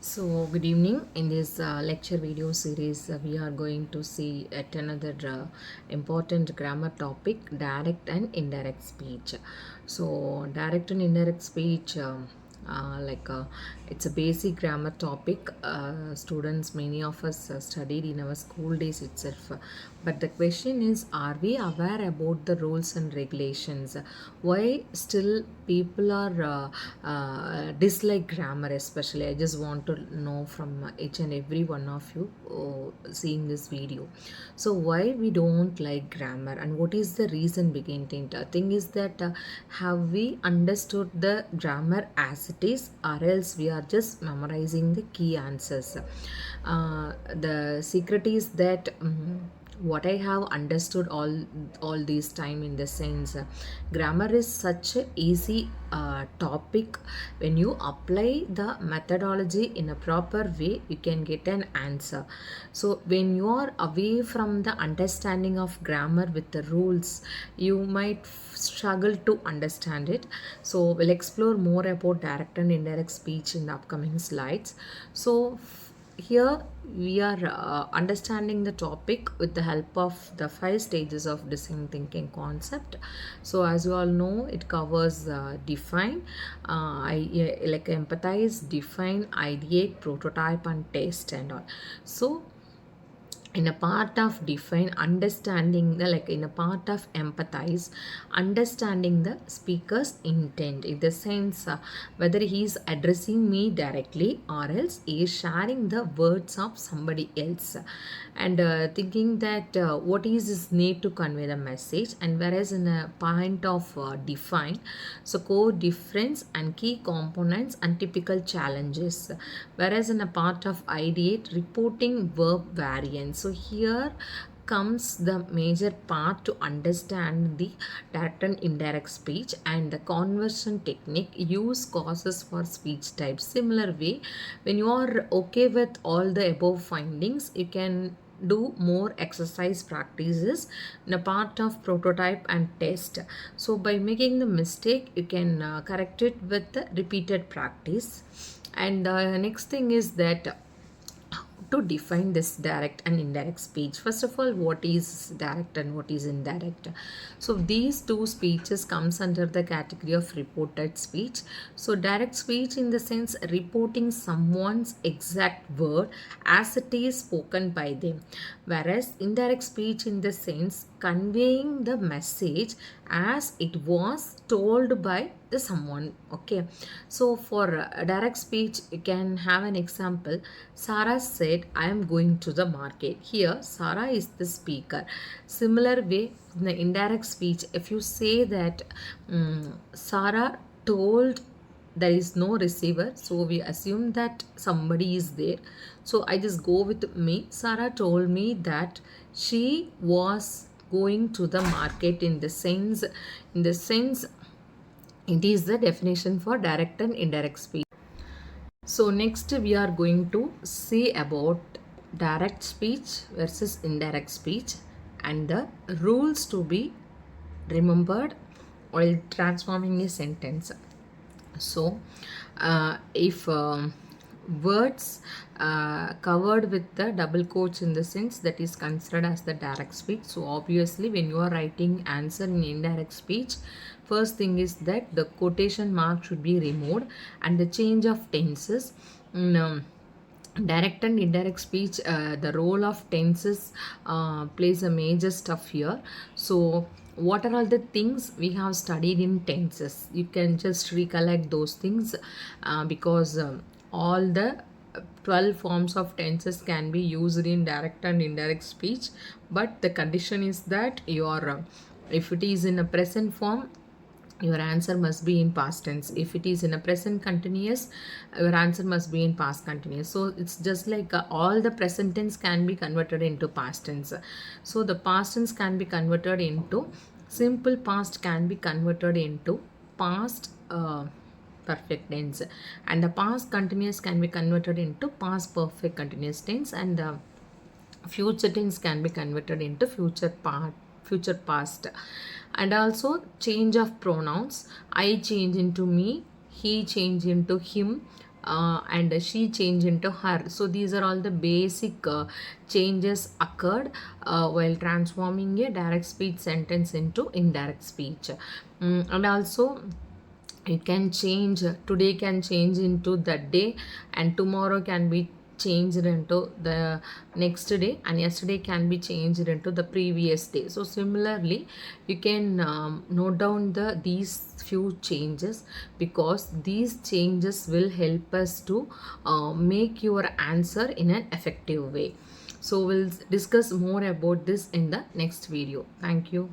So, good evening. In this lecture video series, we are going to see at another important grammar topic, direct and indirect speech. So, direct and indirect speech, like it's a basic grammar topic. Students, many of us studied in our school days itself. But the question is, are we aware about the rules and regulations? Why still people are dislike grammar? Especially, I just want to know from each and every one of you seeing this video. So why we don't like grammar and what is the reason behind it? The thing is that have we understood the grammar as it is, or else we are just memorizing the key answers? The secret is that what I have understood all this time in the sense, grammar is such a easy topic. When you apply the methodology in a proper way, you can get an answer. So when you are away from the understanding of grammar with the rules, you might struggle to understand it. So we'll explore more about direct and indirect speech in the upcoming slides. So here we are understanding the topic with the help of the 5 stages of design thinking concept. So as you all know, it covers define, like empathize, define, ideate, prototype and test and all. So in a part of define, understanding the, like in a part of empathize, understanding the speaker's intent, in the sense whether he is addressing me directly or else he is sharing the words of somebody else, and thinking that what is his need to convey the message. And whereas in a point of define, so core difference and key components and typical challenges, whereas in a part of ideate, reporting verb variance. So here comes the major part to understand the direct and indirect speech and the conversion technique, use causes for speech types. Similar way, when you are okay with all the above findings, you can do more exercise practices in a part of prototype and test. So by making the mistake, you can correct it with the repeated practice. And next thing is that to define this direct and indirect speech. First of all, what is direct and what is indirect? So these two speeches comes under the category of reported speech. So direct speech in the sense reporting someone's exact word as it is spoken by them, whereas indirect speech in the sense conveying the message as it was told by the someone. Okay, so for direct speech, you can have an example. Sarah said, I am going to the market. Here Sarah is the speaker. Similar way, in the indirect speech, if you say that Sarah told, there is no receiver, so we assume that somebody is there. So I just go with me. Sarah told me that she was going to the market. In the sense it is the definition for direct and indirect speech. So next we are going to see about direct speech versus indirect speech and the rules to be remembered while transforming a sentence. So if words covered with the double quotes, in the sense that is considered as the direct speech. So obviously when you are writing answer in indirect speech, first thing is that the quotation mark should be removed and the change of tenses. Direct and indirect speech, the role of tenses plays a major stuff here. So what are all the things we have studied in tenses? You can just recollect those things, because all the 12 forms of tenses can be used in direct and indirect speech, but the condition is that your if it is in a present form, your answer must be in past tense. If it is in a present continuous, your answer must be in past continuous. So it's just like all the present tense can be converted into past tense. So the past tense can be converted into simple past, can be converted into past perfect tense, and the past continuous can be converted into past perfect continuous tense, and the future tense can be converted into future past. And also change of pronouns, I change into me, he change into him, and she changed into her. So these are all the basic changes occurred while transforming a direct speech sentence into indirect speech. And also it can change, today can change into that day, and tomorrow can be changed into the next day, and yesterday can be changed into the previous day. So similarly you can note down these few changes, because these changes will help us to make your answer in an effective way. So we'll discuss more about this in the next video. Thank you.